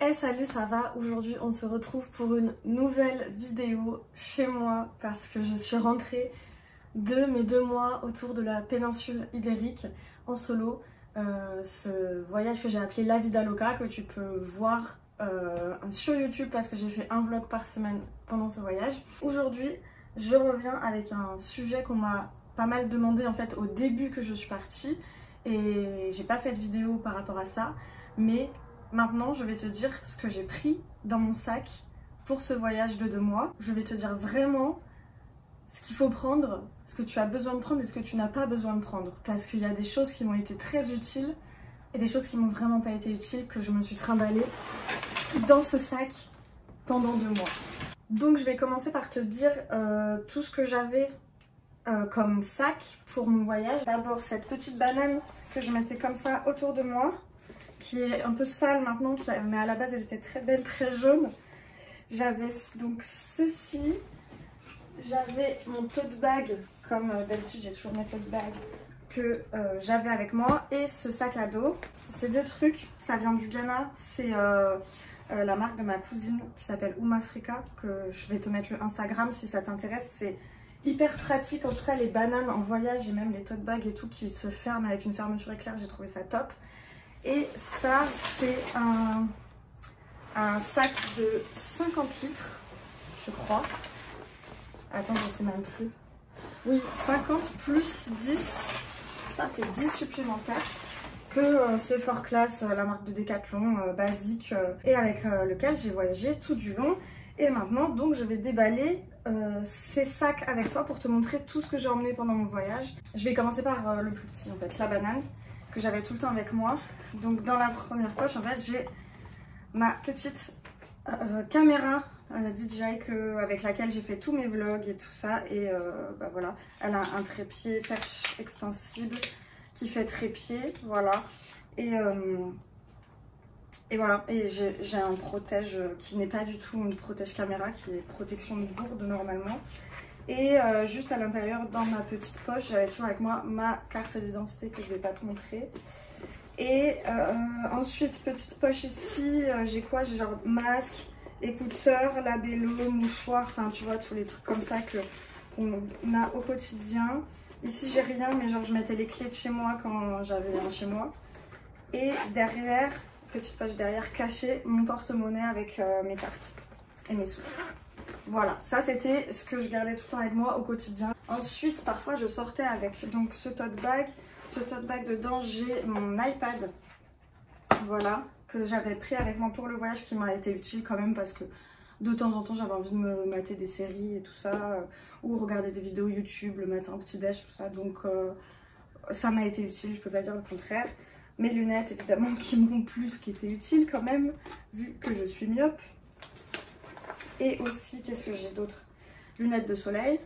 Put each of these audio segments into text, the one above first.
Hey salut, ça va? Aujourd'hui on se retrouve pour une nouvelle vidéo chez moi parce que je suis rentrée de mes 2 mois autour de la péninsule ibérique en solo. Ce voyage que j'ai appelé La Vida Loca, que tu peux voir sur YouTube parce que j'ai fait un vlog par semaine pendant ce voyage. Aujourd'hui je reviens avec un sujet qu'on m'a pas mal demandé en fait au début que je suis partie et j'ai pas fait de vidéo par rapport à ça, mais maintenant, je vais te dire ce que j'ai pris dans mon sac pour ce voyage de 2 mois. Je vais te dire vraiment ce qu'il faut prendre, ce que tu as besoin de prendre et ce que tu n'as pas besoin de prendre. Parce qu'il y a des choses qui m'ont été très utiles et des choses qui m'ont vraiment pas été utiles que je me suis trimballée dans ce sac pendant 2 mois. Donc je vais commencer par te dire tout ce que j'avais comme sac pour mon voyage. D'abord cette petite banane que je mettais comme ça autour de moi, qui est un peu sale maintenant, mais à la base elle était très belle, très jaune. J'avais donc ceci, j'avais mon tote bag, comme d'habitude j'ai toujours mes tote bags que j'avais avec moi, et ce sac à dos. Ces deux trucs, ça vient du Ghana, c'est la marque de ma cousine qui s'appelle Oumafrica, que je vais te mettre le Instagram si ça t'intéresse. C'est hyper pratique, en tout cas les bananes en voyage et même les tote bags et tout qui se ferment avec une fermeture éclair, j'ai trouvé ça top. Et ça, c'est un sac de 50 litres, je crois. Attends, je sais même plus. Oui, 50 plus 10. Ça, c'est 10 supplémentaires. Que c'est Fort Class, la marque de Decathlon, basique, et avec lequel j'ai voyagé tout du long. Et maintenant, donc, je vais déballer ces sacs avec toi pour te montrer tout ce que j'ai emmené pendant mon voyage. Je vais commencer par le plus petit, en fait, la banane, que j'avais tout le temps avec moi. Donc dans la première poche, en fait, j'ai ma petite caméra DJI avec laquelle j'ai fait tous mes vlogs et tout ça. Et bah voilà, elle a un trépied perche extensible qui fait trépied, voilà. Et voilà, et j'ai un protège qui n'est pas du tout une protège caméra, qui est protection de gourde normalement. Et juste à l'intérieur, dans ma petite poche, j'avais toujours avec moi ma carte d'identité que je vais pas te montrer. Et ensuite, petite poche ici, j'ai quoi? J'ai genre masque, écouteurs, labello, mouchoir, enfin tu vois, tous les trucs comme ça qu'on a au quotidien. Ici, j'ai rien, mais genre je mettais les clés de chez moi quand j'avais un chez moi. Et derrière, petite poche derrière, cachée, mon porte-monnaie avec mes cartes et mes sous. Voilà, ça c'était ce que je gardais tout le temps avec moi au quotidien. Ensuite, parfois je sortais avec donc ce tote bag. Ce tote bag dedans, j'ai mon iPad, voilà, que j'avais pris avec moi pour le voyage, qui m'a été utile quand même parce que de temps en temps j'avais envie de me mater des séries et tout ça, ou regarder des vidéos YouTube le matin, petit déj, tout ça. Donc ça m'a été utile, je peux pas dire le contraire. Mes lunettes évidemment qui m'ont plus qu'été utile quand même, vu que je suis myope. Et aussi, qu'est-ce que j'ai d'autre? Lunettes de soleil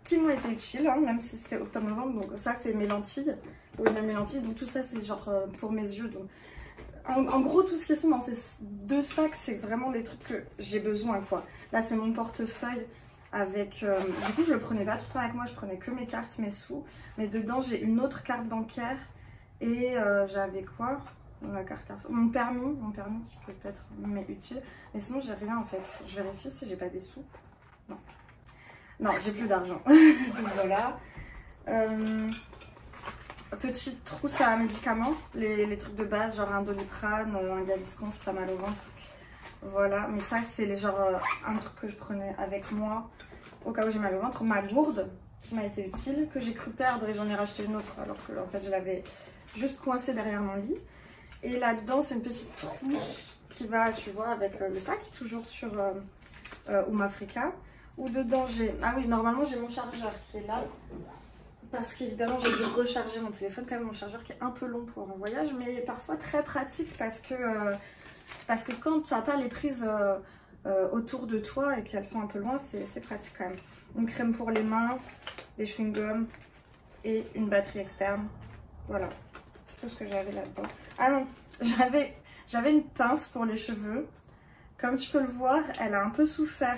qui m'ont été utiles, hein, même si c'était octobre-novembre. Donc ça, c'est mes lentilles. Oui, même mes lentilles. Donc tout ça, c'est genre pour mes yeux. Donc, en gros, tout ce qui sont dans ces 2 sacs, c'est vraiment les trucs que j'ai besoin, quoi. Là, c'est mon portefeuille avec... du coup, je le prenais pas tout le temps avec moi. Je prenais que mes cartes, mes sous. Mais dedans, j'ai une autre carte bancaire. Et j'avais quoi? La carte Carrefour, mon permis qui peut être utile, mais sinon j'ai rien en fait. Je vérifie si j'ai pas des sous. Non, j'ai plus d'argent. Voilà. Petite trousse à médicaments, les trucs de base, genre un Doliprane, un Gaviscon si t'as mal au ventre. Voilà, mais ça c'est genre un truc que je prenais avec moi au cas où j'ai mal au ventre. Ma gourde qui m'a été utile, que j'ai cru perdre et j'en ai racheté une autre alors que en fait je l'avais juste coincée derrière mon lit. Et là-dedans, c'est une petite trousse qui va, tu vois, avec le sac, toujours sur Oumafrica. Où dedans, j'ai... Ah oui, normalement, j'ai mon chargeur qui est là. Parce qu'évidemment, j'ai dû recharger mon téléphone, quand même, mon chargeur qui est un peu long pour un voyage, mais parfois très pratique parce que quand tu n'as pas les prises autour de toi et qu'elles sont un peu loin, c'est pratique quand même. Une crème pour les mains, des chewing-gums et une batterie externe. Voilà. Tout ce que j'avais là-dedans. Ah non, j'avais une pince pour les cheveux. Comme tu peux le voir, elle a un peu souffert.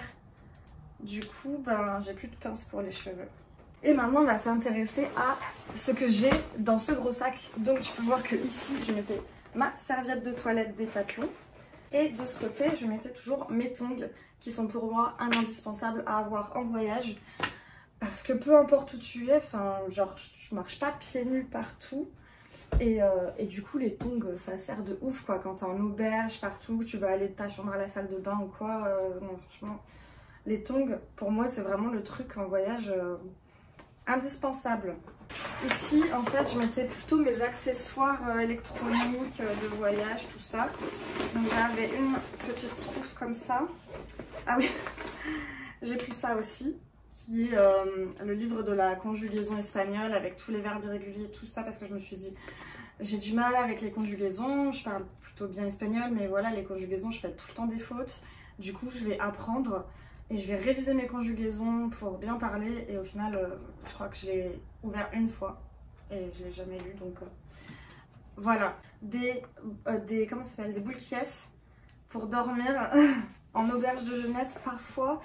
Du coup, ben, j'ai plus de pince pour les cheveux. Et maintenant, on va s'intéresser à ce que j'ai dans ce gros sac. Donc, tu peux voir que ici, je mettais ma serviette de toilette Decathlon. Et de ce côté, je mettais toujours mes tongs qui sont pour moi un indispensable à avoir en voyage. Parce que peu importe où tu es, enfin, genre, je marche pas pieds nus partout. Et du coup, les tongs, ça sert de ouf, quoi. Quand t'es en auberge, partout, tu vas aller de ta chambre à la salle de bain ou quoi. Non, franchement, les tongs, pour moi, c'est vraiment le truc en voyage indispensable. Ici, en fait, je mettais plutôt mes accessoires électroniques de voyage, tout ça. Donc, j'avais une petite trousse comme ça. Ah oui, j'ai pris ça aussi, qui est le livre de la conjugaison espagnole avec tous les verbes irréguliers, tout ça, parce que je me suis dit, j'ai du mal avec les conjugaisons, je parle plutôt bien espagnol, mais voilà, les conjugaisons, je fais tout le temps des fautes. Du coup, je vais apprendre et je vais réviser mes conjugaisons pour bien parler. Et au final, je crois que je l'ai ouvert une fois et je l'ai jamais lu, donc voilà. Comment ça s'appelle, des boules qui pour dormir en auberge de jeunesse parfois.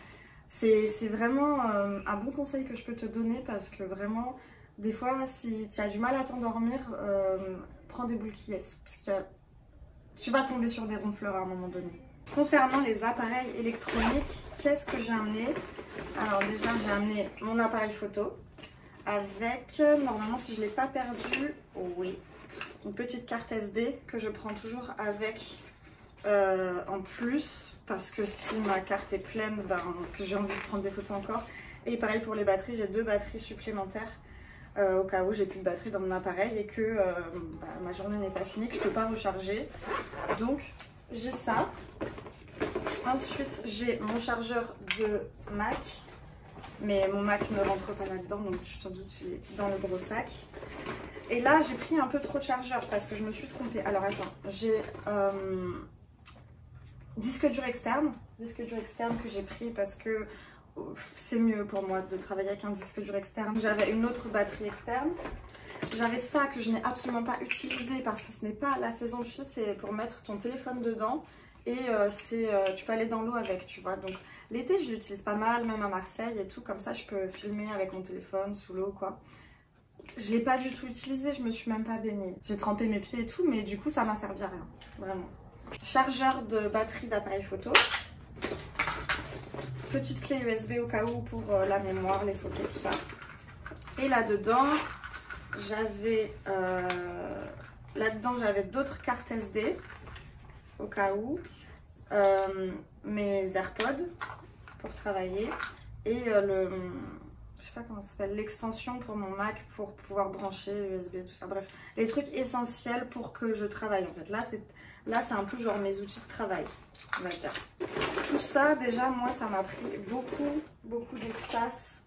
C'est vraiment un bon conseil que je peux te donner parce que vraiment, des fois, si tu as du mal à t'endormir, prends des boules qui parce que tu vas tomber sur des ronfleurs à un moment donné. Concernant les appareils électroniques, qu'est-ce que j'ai amené? Alors déjà, j'ai amené mon appareil photo avec, normalement si je ne l'ai pas perdu, oh oui, une petite carte SD que je prends toujours avec en plus, parce que si ma carte est pleine, ben, que j'ai envie de prendre des photos encore. Et pareil pour les batteries, j'ai 2 batteries supplémentaires au cas où j'ai plus de batterie dans mon appareil et que ma journée n'est pas finie, que je peux pas recharger. Donc j'ai ça. Ensuite j'ai mon chargeur de Mac, mais mon Mac ne rentre pas là-dedans, donc tu t'en doutes, il est dans le gros sac. Et là j'ai pris un peu trop de chargeur parce que je me suis trompée. Alors attends, j'ai disque dur externe que j'ai pris parce que c'est mieux pour moi de travailler avec un disque dur externe. J'avais une autre batterie externe. J'avais ça que je n'ai absolument pas utilisé parce que ce n'est pas la saison, tu sais, c'est pour mettre ton téléphone dedans et tu peux aller dans l'eau avec, tu vois. Donc l'été, je l'utilise pas mal, même à Marseille et tout, comme ça je peux filmer avec mon téléphone sous l'eau, quoi. Je l'ai pas du tout utilisé, je me suis même pas baignée. J'ai trempé mes pieds et tout, mais du coup ça m'a servi à rien, vraiment. Chargeur de batterie d'appareil photo. Petite clé USB au cas où pour la mémoire, les photos, tout ça. Et là-dedans, j'avais d'autres cartes SD au cas où. Mes AirPods pour travailler. Et je sais pas comment ça s'appelle, l'extension pour mon Mac pour pouvoir brancher USB, tout ça. Bref, les trucs essentiels pour que je travaille en fait. Là, c'est un peu genre mes outils de travail, on va dire. Tout ça, déjà, moi, ça m'a pris beaucoup d'espace.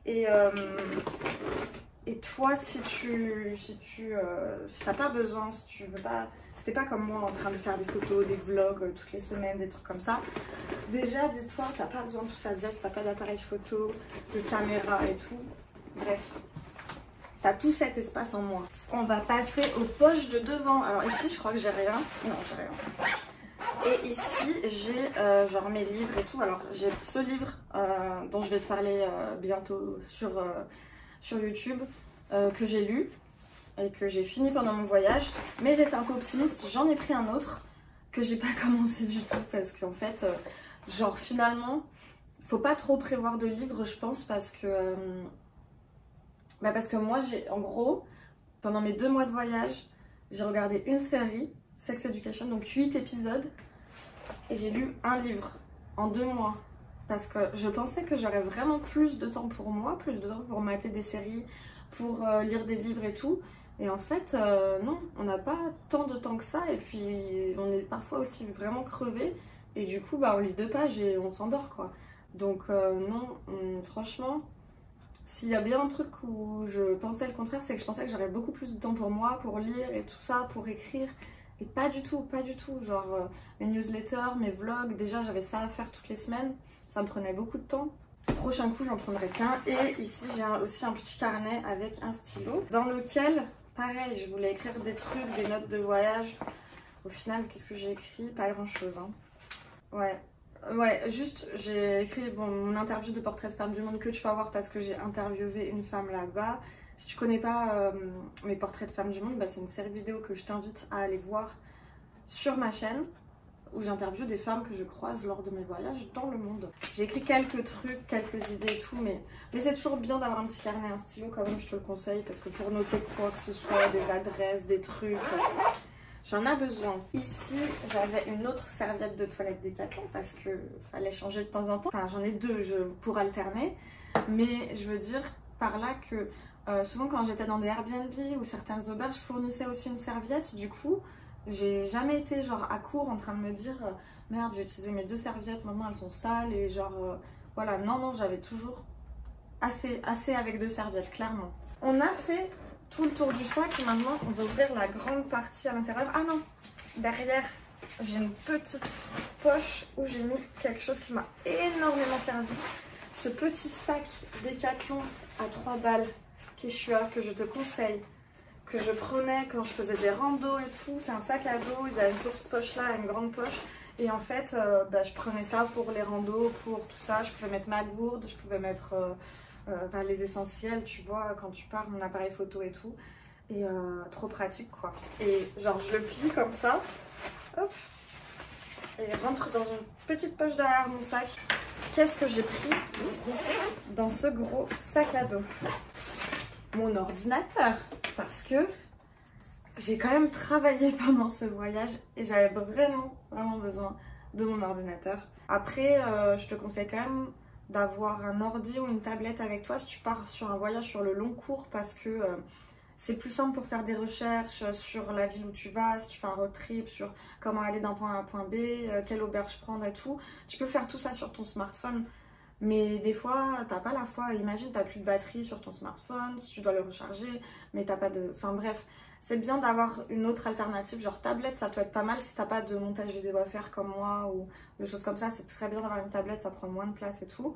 Et toi, si t'as pas besoin, si tu veux pas, si t'es pas comme moi en train de faire des photos, des vlogs toutes les semaines, des trucs comme ça, déjà, dis-toi, t'as pas besoin de tout ça. Déjà, si t'as pas d'appareil photo, de caméra et tout, bref. T'as tout cet espace en moins. On va passer aux poches de devant. Alors ici, je crois que j'ai rien. Non, j'ai rien. Et ici, j'ai genre mes livres et tout. Alors, j'ai ce livre dont je vais te parler bientôt sur YouTube, que j'ai lu et que j'ai fini pendant mon voyage. Mais j'étais un peu optimiste. J'en ai pris un autre que j'ai pas commencé du tout parce qu'en fait, genre finalement, faut pas trop prévoir de livres, je pense, parce que moi, en gros, pendant mes 2 mois de voyage, j'ai regardé une série, Sex Education, donc 8 épisodes, et j'ai lu un livre en 2 mois. Parce que je pensais que j'aurais vraiment plus de temps pour moi, plus de temps pour mater des séries, pour lire des livres et tout. Et en fait, non, on n'a pas tant de temps que ça, et puis on est parfois aussi vraiment crevé, et du coup, on lit 2 pages et on s'endort, quoi. Donc non, franchement... S'il y a bien un truc où je pensais le contraire, c'est que je pensais que j'aurais beaucoup plus de temps pour moi, pour lire et tout ça, pour écrire. Et pas du tout, pas du tout. Genre mes newsletters, mes vlogs, déjà j'avais ça à faire toutes les semaines. Ça me prenait beaucoup de temps. Prochain coup, j'en prendrai qu'un. Et ici, j'ai aussi un petit carnet avec un stylo dans lequel, pareil, je voulais écrire des trucs, des notes de voyage. Au final, qu'est-ce que j'ai écrit? Pas grand-chose, hein. Ouais, juste j'ai écrit mon interview de portrait de femme du monde que tu vas voir parce que j'ai interviewé une femme là-bas. Si tu connais pas mes portraits de femmes du monde, c'est une série vidéo que je t'invite à aller voir sur ma chaîne. où j'interviewe des femmes que je croise lors de mes voyages dans le monde. J'ai écrit quelques trucs, quelques idées et tout, mais c'est toujours bien d'avoir un petit carnet, un stylo quand même, je te le conseille, parce que pour noter quoi que ce soit, des adresses, des trucs, j'en ai besoin. Ici, j'avais une autre serviette de toilette Décathlon parce que fallait changer de temps en temps. Enfin, j'en ai deux pour alterner, mais je veux dire par là que souvent quand j'étais dans des Airbnb ou certaines auberges, je fournissais aussi une serviette. Du coup, j'ai jamais été genre à court en train de me dire merde, j'ai utilisé mes deux serviettes, maintenant elles sont sales et genre voilà. Non, j'avais toujours assez avec deux serviettes, clairement. On a fait tout le tour du sac et maintenant on va ouvrir la grande partie à l'intérieur. Ah non, derrière j'ai une petite poche où j'ai mis quelque chose qui m'a énormément servi. Ce petit sac Décathlon à 3 balles Quechua que je te conseille, que je prenais quand je faisais des randos et tout. C'est un sac à dos, il a une petite poche là, une grande poche. Et en fait, je prenais ça pour les randos, pour tout ça. Je pouvais mettre ma gourde, je pouvais mettre les essentiels, tu vois, quand tu pars, mon appareil photo et tout. Et trop pratique, quoi. Et genre, je le plie comme ça, hop, et il rentre dans une petite poche derrière mon sac. Qu'est-ce que j'ai pris dans ce gros sac à dos? Mon ordinateur, parce que j'ai quand même travaillé pendant ce voyage et j'avais vraiment besoin de mon ordinateur. Après, je te conseille quand même d'avoir un ordi ou une tablette avec toi si tu pars sur un voyage sur le long cours, parce que c'est plus simple pour faire des recherches sur la ville où tu vas, si tu fais un road trip, sur comment aller d'un point A à un point B, quelle auberge prendre et tout. Tu peux faire tout ça sur ton smartphone. Mais des fois, t'as pas la foi. Imagine, t'as plus de batterie sur ton smartphone, tu dois le recharger, mais t'as pas de... Enfin bref, c'est bien d'avoir une autre alternative, genre tablette, ça peut être pas mal si t'as pas de montage vidéo à faire comme moi ou des choses comme ça. C'est très bien d'avoir une tablette, ça prend moins de place et tout.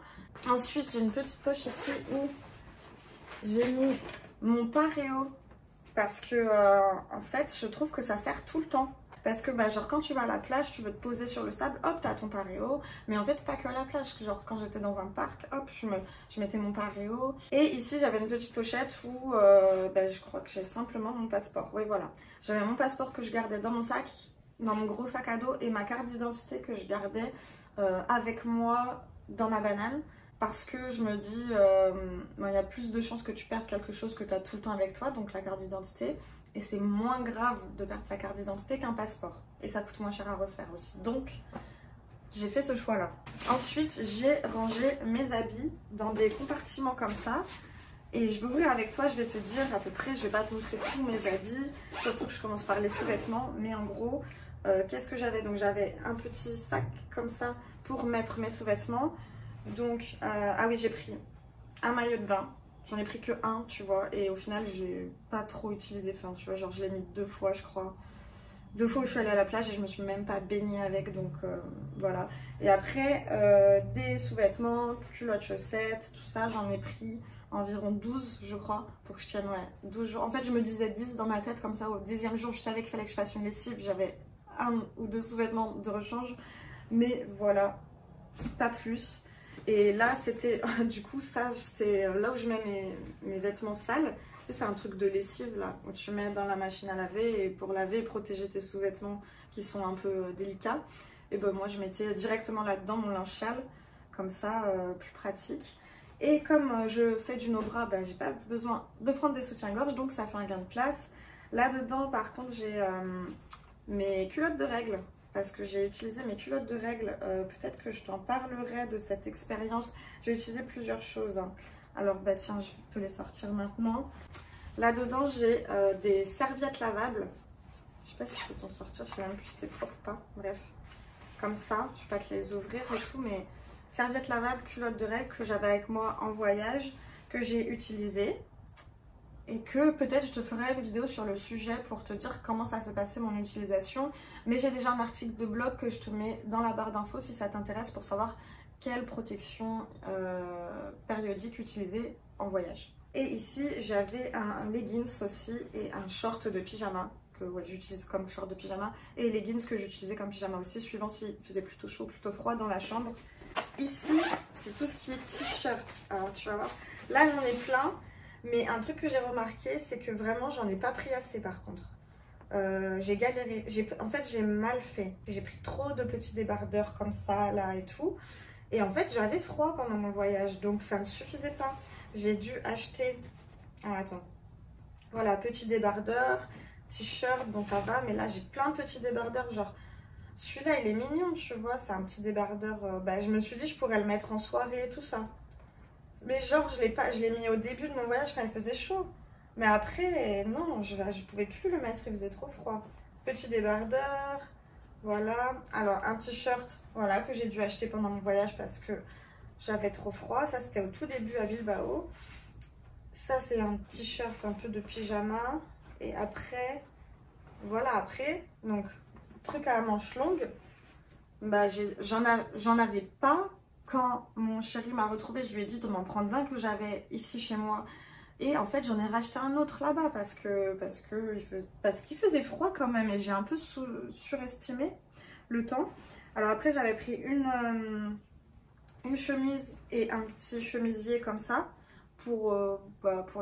Ensuite, j'ai une petite poche ici où j'ai mis mon pareo parce que en fait, je trouve que ça sert tout le temps. Parce que genre quand tu vas à la plage, tu veux te poser sur le sable, hop, t'as ton pareo. Mais en fait, pas que à la plage. Genre quand j'étais dans un parc, hop, je mettais mon pareo. Et ici, j'avais une petite pochette où je crois que j'ai simplement mon passeport. Oui, voilà. J'avais mon passeport que je gardais dans mon sac, dans mon gros sac à dos, et ma carte d'identité que je gardais avec moi dans ma banane. Parce que je me dis, il y a plus de chances que tu perdes quelque chose que tu as tout le temps avec toi, donc la carte d'identité. Et c'est moins grave de perdre sa carte d'identité qu'un passeport. Et ça coûte moins cher à refaire aussi. Donc, j'ai fait ce choix-là. Ensuite, j'ai rangé mes habits dans des compartiments comme ça. Et je vais ouvrir avec toi, je vais te dire à peu près, je vais pas te montrer tous mes habits. Surtout que je commence par les sous-vêtements. Mais en gros, qu'est-ce que j'avais? Donc, j'avais un petit sac comme ça pour mettre mes sous-vêtements. Donc, ah oui, j'ai pris un maillot de bain. J'en ai pris que un, tu vois, et au final, je l'ai pas trop utilisé. Enfin, tu vois, genre, je l'ai mis 2 fois, je crois. 2 fois où je suis allée à la plage et je me suis même pas baignée avec, donc voilà. Et après, des sous-vêtements, culottes, chaussettes, tout ça, j'en ai pris environ 12, je crois, pour que je tienne, ouais, 12 jours. En fait, je me disais 10 dans ma tête, comme ça, au 10e jour, je savais qu'il fallait que je fasse une lessive. J'avais 1 ou 2 sous-vêtements de rechange, mais voilà, pas plus. Et là, c'était, du coup, ça, c'est là où je mets mes vêtements sales. Tu sais, c'est un truc de lessive, là, où tu mets dans la machine à laver, et pour laver et protéger tes sous-vêtements qui sont un peu délicats. Et ben moi, je mettais directement là-dedans mon linge sale, comme ça, plus pratique. Et comme je fais du no-bras, ben, j'ai pas besoin de prendre des soutiens-gorge, donc ça fait un gain de place. Là-dedans, par contre, j'ai mes culottes de règles. Parce que j'ai utilisé mes culottes de règles, peut-être que je t'en parlerai de cette expérience. J'ai utilisé plusieurs choses. Hein. Alors, bah tiens, je peux les sortir maintenant. Là-dedans, j'ai des serviettes lavables. Je sais pas si je peux t'en sortir, je sais même plus si c'est propre ou pas. Bref, comme ça, je vais pas te les ouvrir et tout, mais serviettes lavables, culottes de règles que j'avais avec moi en voyage, que j'ai utilisées. Et que peut-être je te ferai une vidéo sur le sujet pour te dire comment ça s'est passé mon utilisation. Mais j'ai déjà un article de blog que je te mets dans la barre d'infos si ça t'intéresse pour savoir quelle protection périodique utiliser en voyage. Et ici j'avais un leggings aussi et un short de pyjama que ouais, j'utilise comme short de pyjama. Et leggings que j'utilisais comme pyjama aussi, suivant s'il faisait plutôt chaud ou plutôt froid dans la chambre. Ici c'est tout ce qui est t-shirt. Alors tu vas voir, là j'en ai plein. Mais un truc que j'ai remarqué, c'est que vraiment, j'en ai pas pris assez par contre. J'ai galéré. En fait, j'ai mal fait. J'ai pris trop de petits débardeurs comme ça, là et tout. Et en fait, j'avais froid pendant mon voyage, donc ça ne suffisait pas. J'ai dû acheter... Ah, attends. Voilà, petit débardeur, t-shirt, bon ça va, mais là j'ai plein de petits débardeurs, genre... Celui-là, il est mignon, tu vois, c'est un petit débardeur. Je me suis dit, je pourrais le mettre en soirée et tout ça. Mais genre, je l'ai mis au début de mon voyage quand il faisait chaud. Mais après, non, je pouvais plus le mettre, il faisait trop froid. Petit débardeur, voilà. Alors, un t-shirt, voilà, que j'ai dû acheter pendant mon voyage parce que j'avais trop froid. Ça, c'était au tout début à Bilbao. Ça, c'est un t-shirt un peu de pyjama. Et après, voilà, après, donc... truc à manches longues, j'en avais pas quand mon chéri m'a retrouvée. Je lui ai dit de m'en prendre un que j'avais ici chez moi, et en fait j'en ai racheté un autre là-bas parce qu'il faisait froid quand même, et j'ai un peu surestimé le temps. Alors après j'avais pris une chemise et un petit chemisier comme ça pour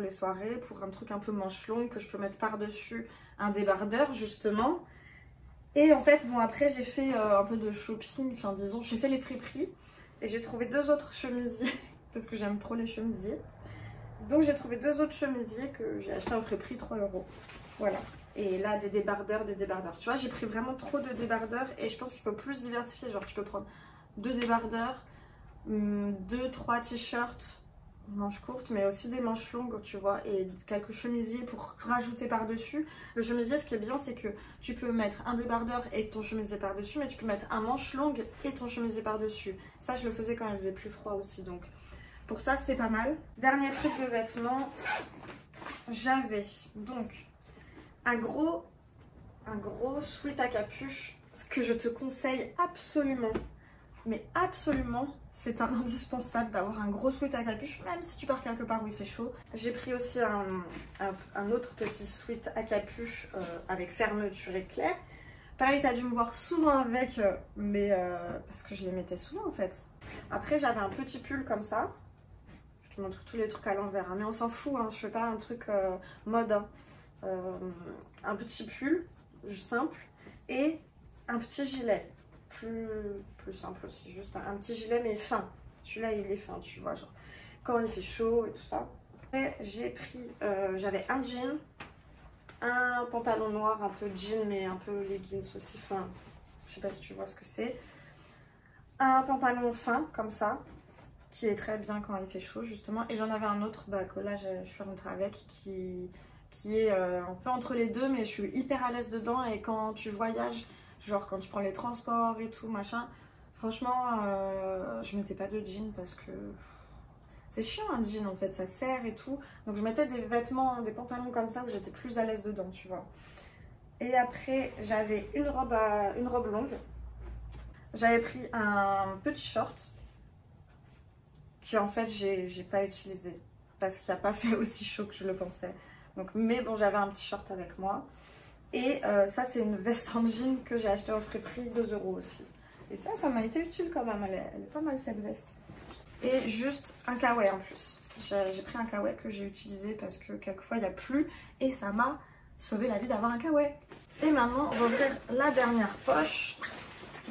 les soirées, pour un truc un peu manche longue que je peux mettre par-dessus un débardeur justement. Et en fait, bon, après j'ai fait un peu de shopping, enfin disons, j'ai fait les friperies et j'ai trouvé deux autres chemisiers parce que j'aime trop les chemisiers. Donc j'ai trouvé deux autres chemisiers que j'ai acheté en friperie 3 €. Voilà. Et là, des débardeurs. Tu vois, j'ai pris vraiment trop de débardeurs et je pense qu'il faut plus diversifier. Genre, tu peux prendre 2 débardeurs, 2-3 t-shirts, manches courtes, mais aussi des manches longues, tu vois, et quelques chemisiers pour rajouter par-dessus. Le chemisier, ce qui est bien, c'est que tu peux mettre un débardeur et ton chemisier par-dessus, mais tu peux mettre un manche longue et ton chemisier par-dessus. Ça, je le faisais quand il faisait plus froid aussi, donc pour ça, c'est pas mal. Dernier truc de vêtements, j'avais donc un gros sweat à capuche, ce que je te conseille absolument, mais absolument. C'est un indispensable d'avoir un gros sweat à capuche, même si tu pars quelque part où il fait chaud. J'ai pris aussi un autre petit sweat à capuche avec fermeture éclair. Pareil, tu as dû me voir souvent avec, parce que je les mettais souvent en fait. Après, j'avais un petit pull comme ça. Je te montre tous les trucs à l'envers, hein, mais on s'en fout, hein, je fais pas un truc mode. Hein. Un petit pull simple et un petit gilet. Plus simple aussi, juste un petit gilet mais fin. Celui-là il est fin, tu vois, genre quand il fait chaud et tout ça. Après j'ai pris, j'avais un jean, un pantalon noir, un peu jean mais un peu leggings aussi, fin, je sais pas si tu vois ce que c'est. Un pantalon fin comme ça, qui est très bien quand il fait chaud justement. Et j'en avais un autre que là je suis rentrée avec qui est un peu entre les deux, mais je suis hyper à l'aise dedans. Et quand tu voyages, genre quand tu prends les transports et tout machin, franchement je mettais pas de jean parce que c'est chiant un jean en fait, ça serre et tout. Donc je mettais des vêtements, des pantalons comme ça où j'étais plus à l'aise dedans, tu vois. Et après j'avais une robe longue. J'avais pris un petit short qui en fait j'ai pas utilisé parce qu'il n'a pas fait aussi chaud que je le pensais. Donc, mais bon, j'avais un petit short avec moi. Et ça, c'est une veste en jean que j'ai acheté au friperie, 2 € aussi. Et ça m'a été utile quand même. Elle est pas mal cette veste. Et juste un kawaii en plus. J'ai pris un kawaii que j'ai utilisé parce que quelquefois il n'y a plus. Et ça m'a sauvé la vie d'avoir un kawaii. Et maintenant, on va ouvrir la dernière poche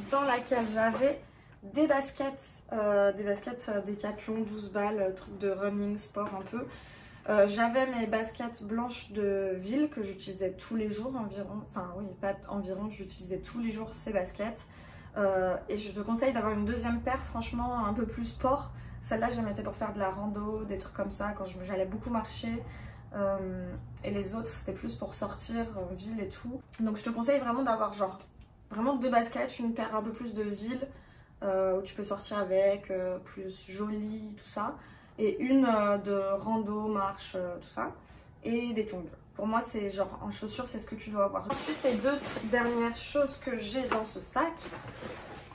dans laquelle j'avais des baskets Decathlon 12 balles, truc de running sport un peu. J'avais mes baskets blanches de ville que j'utilisais tous les jours environ. Enfin oui, pas environ, j'utilisais tous les jours ces baskets. Et je te conseille d'avoir une deuxième paire, franchement un peu plus sport. Celle-là, je la mettais pour faire de la rando, des trucs comme ça, quand j'allais beaucoup marcher. Et les autres, c'était plus pour sortir en ville et tout. Donc je te conseille vraiment d'avoir genre vraiment 2 baskets, une paire un peu plus de ville où tu peux sortir avec, plus jolie, tout ça. Et une de rando, marche, tout ça. Et des tongs. Pour moi, c'est genre en chaussures, c'est ce que tu dois avoir. Ensuite, les 2 dernières choses que j'ai dans ce sac,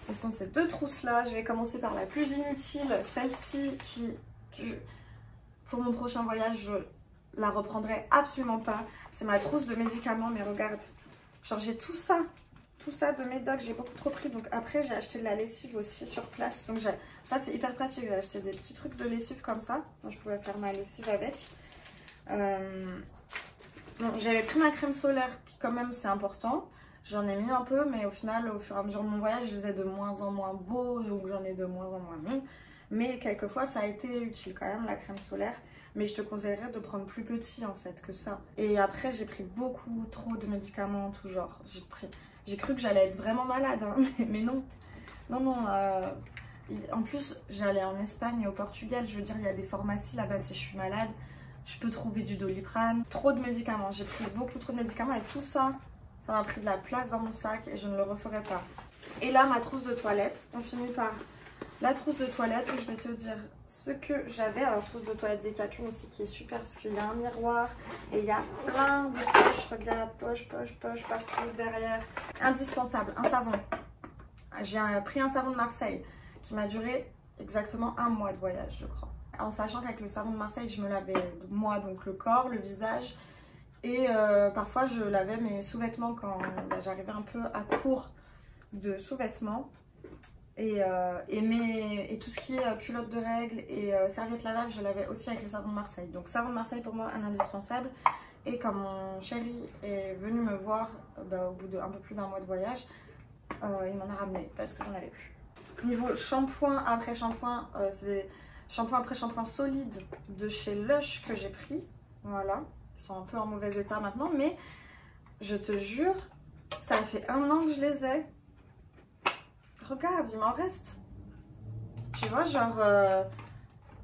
ce sont ces 2 trousses-là. Je vais commencer par la plus inutile, celle-ci qui pour mon prochain voyage, je la reprendrai absolument pas. C'est ma trousse de médicaments, mais regarde, genre j'ai tout ça de médoc, j'ai beaucoup trop pris. Donc après, j'ai acheté de la lessive aussi sur place. Donc ça, c'est hyper pratique. J'ai acheté des petits trucs de lessive comme ça. Donc je pouvais faire ma lessive avec. Bon, j'avais pris ma crème solaire quand même c'est important. J'en ai mis un peu, mais au final, au fur et à mesure de mon voyage, je les ai de moins en moins beaux, donc j'en ai de moins en moins mis. Mais quelquefois, ça a été utile quand même, la crème solaire. Mais je te conseillerais de prendre plus petit en fait que ça. Et après, j'ai pris beaucoup trop de médicaments, tout genre. J'ai cru que j'allais être vraiment malade, hein, mais non. Non, non. En plus, j'allais en Espagne et au Portugal. Je veux dire, il y a des pharmacies là-bas si je suis malade. Je peux trouver du Doliprane. Trop de médicaments. J'ai pris beaucoup trop de médicaments et tout ça, ça m'a pris de la place dans mon sac et je ne le referai pas. Et là, ma trousse de toilette. On finit par la trousse de toilette où je vais te dire ce que j'avais. Alors, trousse de toilette Decathlon aussi qui est super parce qu'il y a un miroir et il y a plein de poches. Regarde, poche, poche, poche partout derrière. Indispensable, un savon. J'ai pris un savon de Marseille qui m'a duré exactement 1 mois de voyage, je crois. En sachant qu'avec le savon de Marseille, je me lavais moi, donc le corps, le visage. Et parfois, je lavais mes sous-vêtements quand j'arrivais un peu à court de sous-vêtements. Et tout ce qui est culottes de règles et serviettes lavables, je lavais aussi avec le savon de Marseille. Donc savon de Marseille pour moi, un indispensable. Et comme mon chéri est venu me voir au bout d'un peu plus d'1 mois de voyage, il m'en a ramené parce que j'en avais plus. Niveau shampoing après shampoing, c'est shampoing après shampoing solide de chez Lush que j'ai pris. Voilà, ils sont un peu en mauvais état maintenant, mais je te jure, ça fait 1 an que je les ai. Regarde, il m'en reste. Tu vois, genre,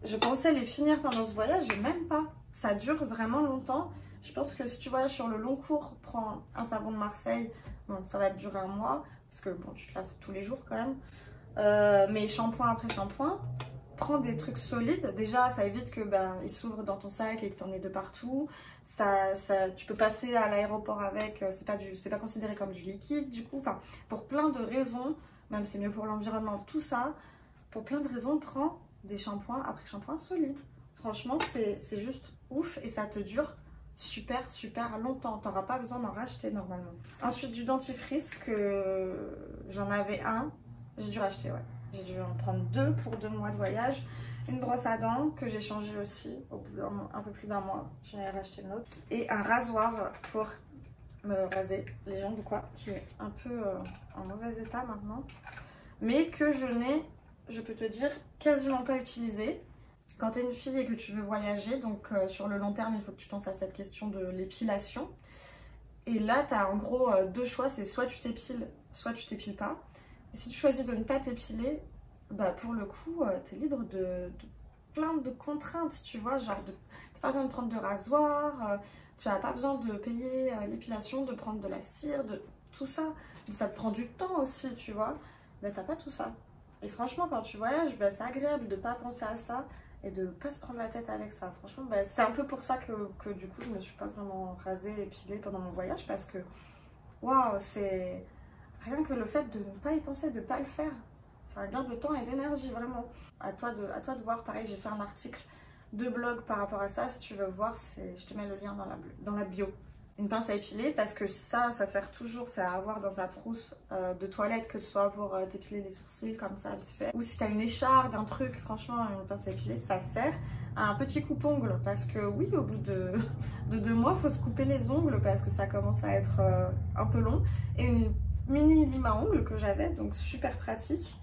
je pensais les finir pendant ce voyage et même pas. Ça dure vraiment longtemps. Je pense que si tu voyages sur le long cours, prends un savon de Marseille. Bon, ça va te durer 1 mois. Parce que bon, tu te laves tous les jours quand même. Mais shampoing après shampoing, prends des trucs solides. Déjà, ça évite que il s'ouvre dans ton sac et que tu en aies de partout. Tu peux passer à l'aéroport avec. C'est pas considéré comme du liquide du coup. Enfin, pour plein de raisons. Même c'est mieux pour l'environnement, tout ça. Pour plein de raisons, prends des shampoings après shampoings solides. Franchement, c'est juste ouf et ça te dure super longtemps. T'auras pas besoin d'en racheter normalement. Ensuite, du dentifrice que j'en avais un. J'ai dû racheter, ouais. J'ai dû en prendre 2 pour 2 mois de voyage. Une brosse à dents que j'ai changée aussi au bout d'un peu plus d'1 mois. J'en ai racheté une autre. Et un rasoir pour me raser les jambes ou quoi, qui est un peu en mauvais état maintenant, mais que je n'ai, je peux te dire, quasiment pas utilisé. Quand tu es une fille et que tu veux voyager, donc sur le long terme, il faut que tu penses à cette question de l'épilation. Et là, tu as en gros 2 choix, c'est soit tu t'épiles, soit tu t'épiles pas. Et si tu choisis de ne pas t'épiler, pour le coup, tu es libre de plein de contraintes, tu vois, genre t'as pas besoin de prendre de rasoir, tu n'as pas besoin de payer l'épilation, de prendre de la cire, de tout ça. Mais ça te prend du temps aussi, tu vois. T'as pas tout ça. Et franchement, quand tu voyages, c'est agréable de pas penser à ça et de pas se prendre la tête avec ça. Franchement, c'est un peu pour ça que du coup, je me suis pas vraiment rasée, épilée pendant mon voyage parce que, waouh, c'est rien que le fait de ne pas y penser, de pas le faire. C'est un gain de temps et d'énergie, vraiment. À toi de voir, pareil, j'ai fait un article de blog par rapport à ça. Si tu veux voir, je te mets le lien dans la bio. Une pince à épiler, parce que ça sert toujours, c'est à avoir dans sa trousse de toilette, que ce soit pour t'épiler les sourcils, comme ça, vite fait. Ou si t'as une écharde, un truc, franchement, une pince à épiler, ça sert. Un petit coupe-ongle, parce que oui, au bout de 2 mois, il faut se couper les ongles, parce que ça commence à être un peu long. Et une mini lime à ongles que j'avais, donc super pratique.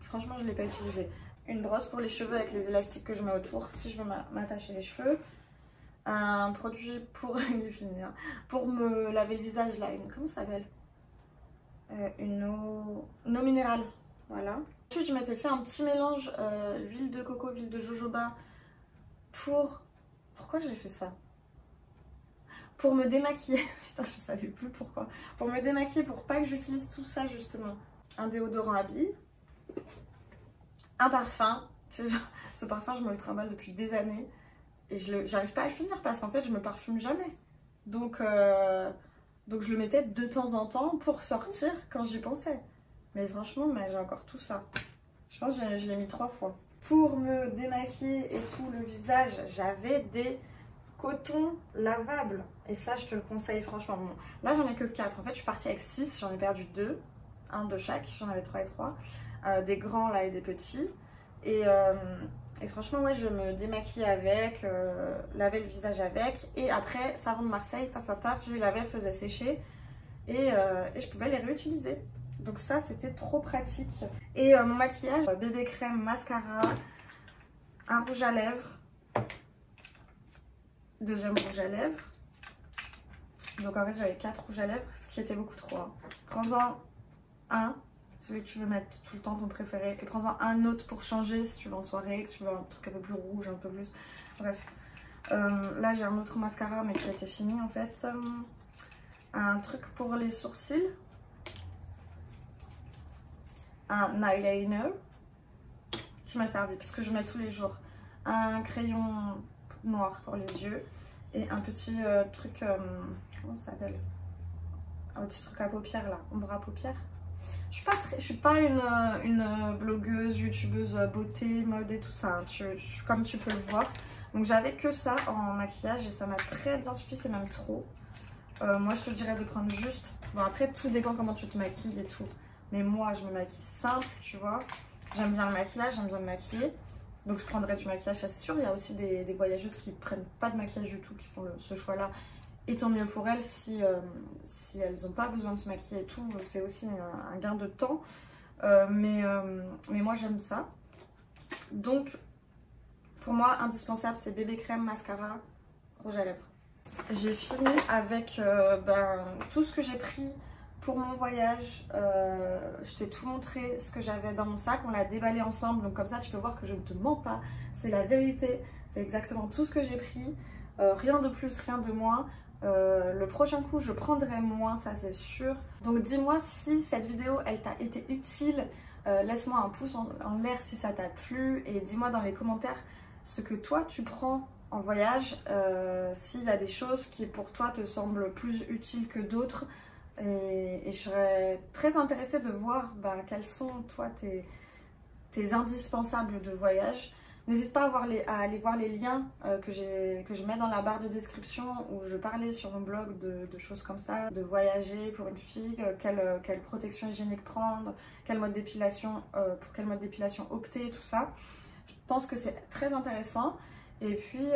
Franchement, je ne l'ai pas utilisé. Une brosse pour les cheveux avec les élastiques que je mets autour si je veux m'attacher les cheveux. Un produit pour, il est fini, hein, pour me laver le visage là, comment ça s'appelle, une eau minérale, voilà. Ensuite, je m'étais fait un petit mélange huile de coco, huile de jojoba pourquoi j'ai fait ça? Pour me démaquiller. Putain, je savais plus pourquoi. Pour me démaquiller, pour pas que j'utilise tout ça justement. Un déodorant à billes. Un parfum. Ce parfum, je me le trimballe depuis des années. Et j'arrive pas à le finir parce qu'en fait, je me parfume jamais. Donc je le mettais de temps en temps pour sortir quand j'y pensais. Mais franchement, j'ai encore tout ça. Je pense que je l'ai mis 3 fois. Pour me démaquiller et tout le visage, j'avais des cotons lavables. Et ça, je te le conseille franchement. Bon, là, j'en ai que 4. En fait, je suis partie avec 6. J'en ai perdu 2. Un de chaque. J'en avais 3 et 3. Des grands là et des petits. Et Et franchement, ouais, je me démaquillais avec, lavais le visage avec. Et après, savon de Marseille, paf paf paf, je les lavais, faisais sécher. Et je pouvais les réutiliser. Donc ça, c'était trop pratique. Et mon maquillage, bébé crème, mascara, un rouge à lèvres. Deuxième rouge à lèvres. Donc en fait, j'avais 4 rouges à lèvres, ce qui était beaucoup trop. Hein. Prends-en un. Celui que tu veux mettre tout le temps, ton préféré. Et prends-en un autre pour changer si tu veux en soirée, que tu veux un truc un peu plus rouge, un peu plus... Bref. Là, j'ai un autre mascara, mais qui a été fini en fait. Un truc pour les sourcils. Un eyeliner qui m'a servi, parce que je mets tous les jours. Un crayon noir pour les yeux. Et un petit truc... comment ça s'appelle? Un petit truc à paupières là, ombre à paupières. Je suis pas une blogueuse, youtubeuse beauté, mode et tout ça, hein. Comme tu peux le voir. Donc j'avais que ça en maquillage et ça m'a très bien suffi, c'est même trop. Moi je te dirais de prendre juste... Bon après tout dépend comment tu te maquilles et tout. Mais moi je me maquille simple, tu vois. J'aime bien le maquillage, j'aime bien me maquiller. Donc je prendrais du maquillage, ça c'est sûr. Il y a aussi des voyageuses qui prennent pas de maquillage du tout, qui font ce choix-là. Et tant mieux pour elles si elles n'ont pas besoin de se maquiller et tout. C'est aussi un gain de temps. Mais moi j'aime ça. Donc pour moi indispensable c'est bébé crème, mascara, rouge à lèvres. J'ai fini avec tout ce que j'ai pris pour mon voyage. Je t'ai tout montré ce que j'avais dans mon sac. On l'a déballé ensemble. Donc comme ça tu peux voir que je ne te mens pas. C'est la vérité. C'est exactement tout ce que j'ai pris. Rien de plus, rien de moins. Le prochain coup je prendrai moins, ça c'est sûr. Donc dis-moi si cette vidéo elle t'a été utile. Laisse-moi un pouce en l'air si ça t'a plu. Et dis-moi dans les commentaires ce que toi tu prends en voyage. S'il y a des choses qui pour toi te semblent plus utiles que d'autres. Et je serais très intéressée de voir quels sont toi tes indispensables de voyage. N'hésite pas à aller voir les liens que je mets dans la barre de description où je parlais sur mon blog de choses comme ça, de voyager pour une fille, quelle protection hygiénique prendre, quel mode d'épilation, pour quel mode d'épilation opter, tout ça. Je pense que c'est très intéressant. Et puis,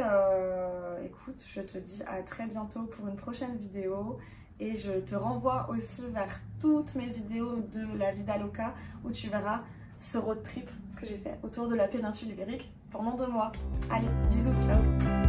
écoute, je te dis à très bientôt pour une prochaine vidéo. Et je te renvoie aussi vers toutes mes vidéos de la Vida Loca où tu verras ce road trip que j'ai fait autour de la péninsule ibérique pendant 2 mois. Allez, bisous, ciao!